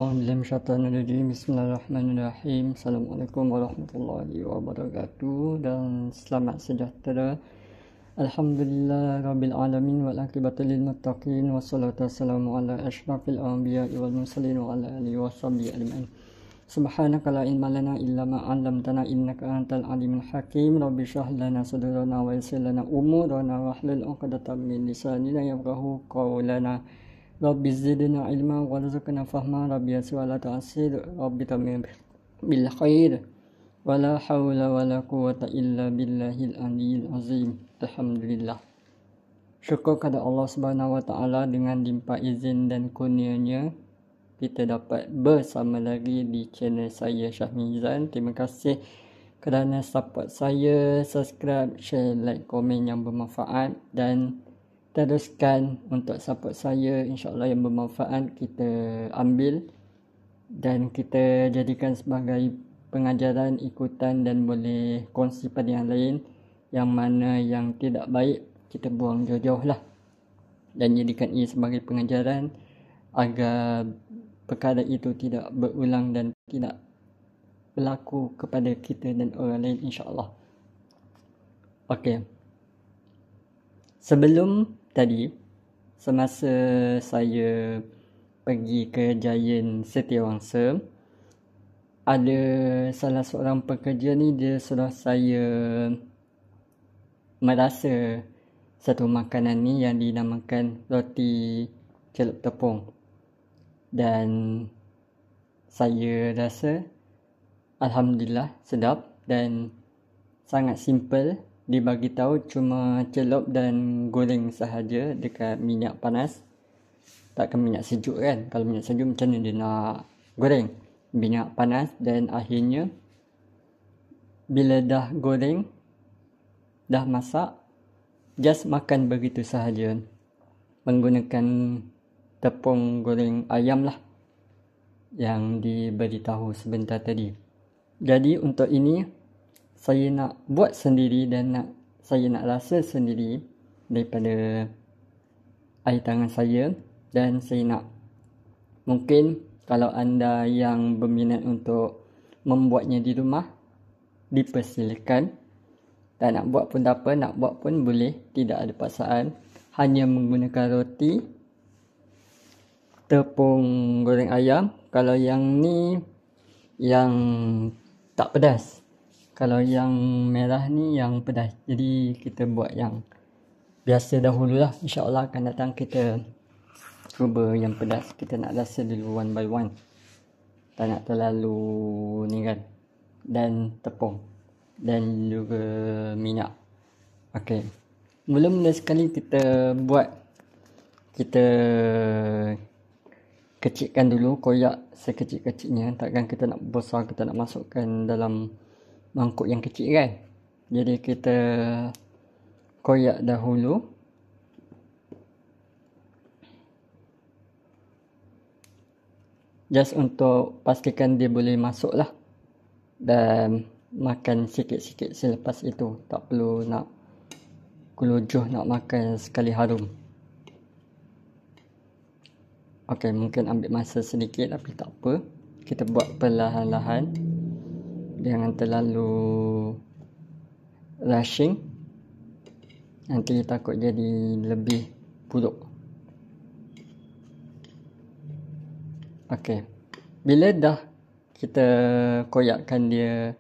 Bismillahirrahmanirrahim. Assalamualaikum warahmatullahi wabarakatuh dan selamat sejahtera. Alhamdulillah rabbil alamin wal aqibatu lil muttaqin wassalatu wassalamu ala asyrafil anbiya'i wal mursalin wa ala alihi washabbihi ajmain. Subhanaka la ilma lana illa ma 'allamtana innaka antal alimul hakim. Rabbi shrah lana sadrana wa yassir lana umurana wahlul 'uqdatam min lisani yafqahu qawlana. Rabbi zidna ilma warzuqna fahma. Rabbi yassir wa la tu'assir. Rabbi tammim bil khair. Wala hawla wala quwwata illa billahil aliyyil azim. Alhamdulillah. Syukur kepada Allah Subhanahu wa taala dengan limpah izin dan kurnianya kita dapat bersama lagi di channel saya Syahmizan. Terima kasih kerana support saya, subscribe, share, like, komen yang bermanfaat dan teruskan untuk support saya. InsyaAllah yang bermanfaat kita ambil dan kita jadikan sebagai pengajaran, ikutan dan boleh kongsi pada yang lain. Yang mana yang tidak baik kita buang jauh-jauh lah dan jadikan ia sebagai pengajaran agar perkara itu tidak berulang dan tidak berlaku kepada kita dan orang lain, insyaAllah. Okey. Sebelum tadi, semasa saya pergi ke Giant Setiawangsa, ada salah seorang pekerja ni, dia suruh saya merasa satu makanan ni yang dinamakan roti celup tepung. Dan saya rasa alhamdulillah sedap dan sangat simple. Dibagi tahu cuma celup dan goreng sahaja dekat minyak panas. Takkan minyak sejuk kan? Kalau minyak sejuk macam mana dia nak goreng? Minyak panas dan akhirnya bila dah goreng, dah masak, just makan begitu sahaja. Menggunakan tepung goreng ayam lah yang diberitahu sebentar tadi. Jadi untuk ini saya nak buat sendiri dan saya nak rasa sendiri daripada air tangan saya. Dan saya nak, mungkin kalau anda yang berminat untuk membuatnya di rumah, dipersilakan. Tak nak buat pun tak apa, nak buat pun boleh, tidak ada paksaan. Hanya menggunakan roti, tepung goreng ayam. Kalau yang ni yang tak pedas, kalau yang merah ni yang pedas. Jadi kita buat yang biasa dahululah. InsyaAllah akan datang kita cuba yang pedas. Kita nak rasa dulu one by one, tak nak terlalu ni kan. Dan tepung dan juga minyak. Okey, mula-mula sekali kita buat, kita kecilkan dulu, koyak sekecil-kecilnya. Takkan kita nak besar, kita nak masukkan dalam mangkuk yang kecil kan. Jadi kita koyak dahulu. Just untuk pastikan dia boleh masuk lah. Dan makan sikit-sikit selepas itu. Tak perlu nak kelujuh nak makan sekali harum. Okey, mungkin ambil masa sedikit tapi tak apa. Kita buat perlahan-lahan. Jangan terlalu rushing. Nanti takut jadi lebih buruk. Okey. Bila dah kita koyakkan dia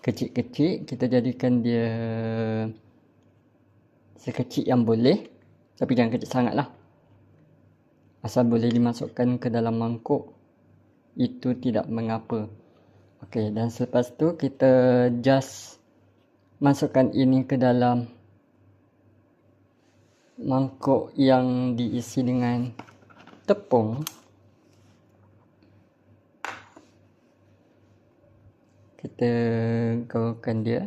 kecil-kecil, kita jadikan dia sekecil yang boleh. Tapi jangan kecil sangat lah. Asal boleh dimasukkan ke dalam mangkuk, itu tidak mengapa. Okey, dan selepas tu kita just masukkan ini ke dalam mangkuk yang diisi dengan tepung. Kita gaulkan dia.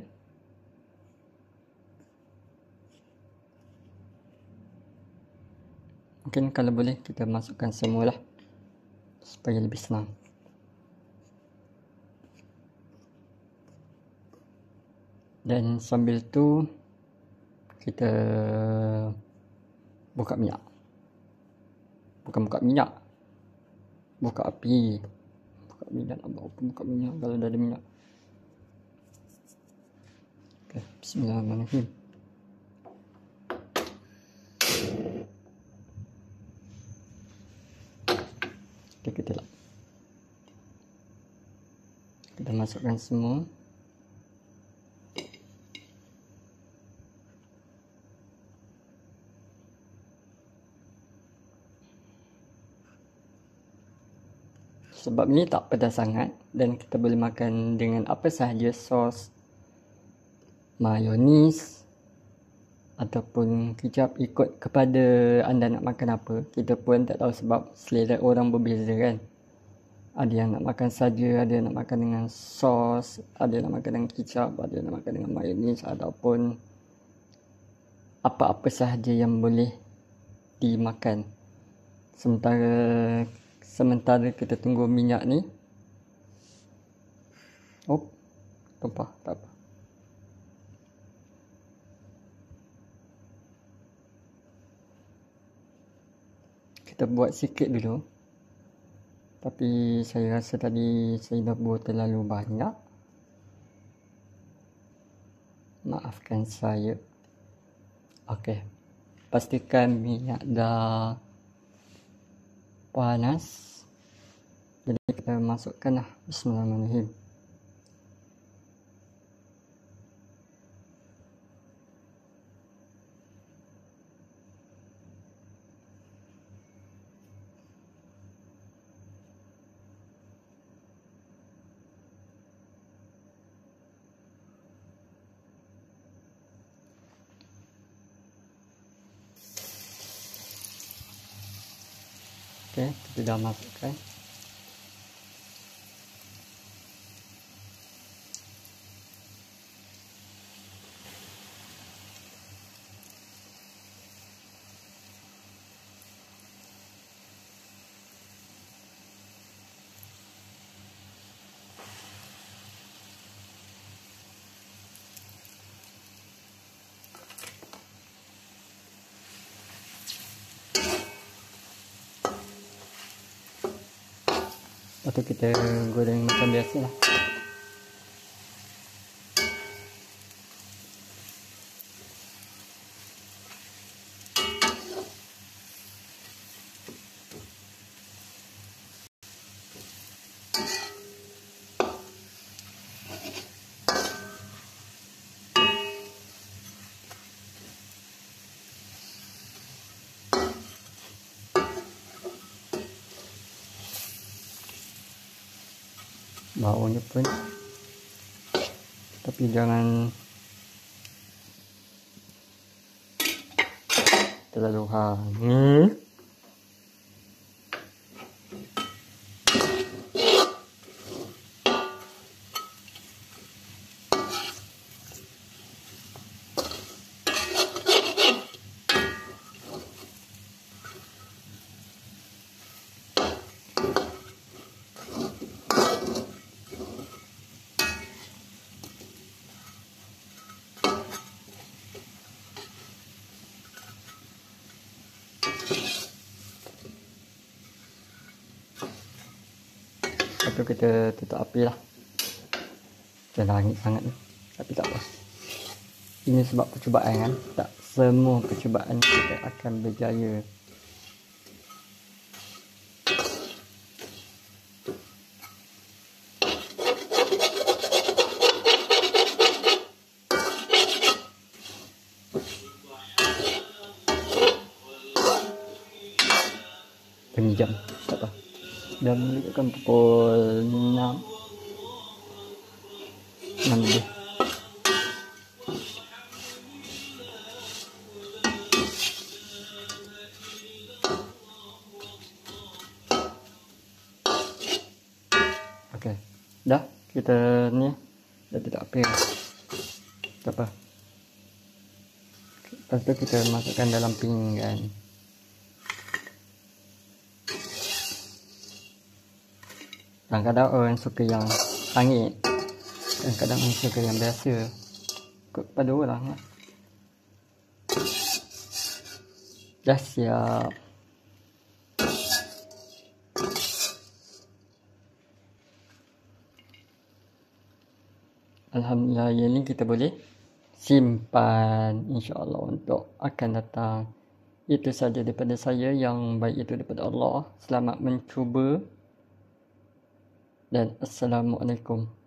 Mungkin kalau boleh kita masukkan semualah supaya lebih senang. Dan sambil tu kita buka minyak. Bukan buka minyak, buka api dan buka minyak kalau dah ada minyak. Okay, bismillahirrahmanirrahim. Okay, kita masukkan semua. Sebab ni tak pedas sangat dan kita boleh makan dengan apa sahaja, sos, mayonis ataupun kicap, ikut kepada anda nak makan apa. Kita pun tak tahu sebab selera orang berbeza kan. Ada yang nak makan saja, ada yang nak makan dengan sos, ada yang nak makan dengan kicap, ada yang nak makan dengan mayonis ataupun apa-apa sahaja yang boleh dimakan. Sementara kita tunggu minyak ni. Tumpah, tak apa. Kita buat sikit dulu. Tapi saya rasa tadi saya dah buat terlalu banyak. Maafkan saya. Okey. Pastikan minyak dah panas. Jadi kita masukkan lah. Bismillahirrahmanirrahim. Okey, kita dah masukkan. Atau kita goreng macam biasa lah. Baunya pun, tapi jangan terlalu hangat. Lepas tu kita tutup api lah. Jangan hangit sangat ni. Tapi tak apa. Ini sebab percubaan kan. Tak semua percubaan kita akan berjaya. Jam tak apa. Dah menunjukkan pukul 6 lebih. Okey. Dah kita ni dah tutup api. Tak apa. Lepas tu kita masukkan dalam pinggan. Kadang-kadang orang suka yang hangit, kadang-kadang orang suka yang biasa. Ikut pada orang lah. Dah siap. Alhamdulillah, yang ni kita boleh simpan insya-Allah untuk akan datang. Itu saja daripada saya, yang baik itu daripada Allah. Selamat mencuba dan Assalamualaikum.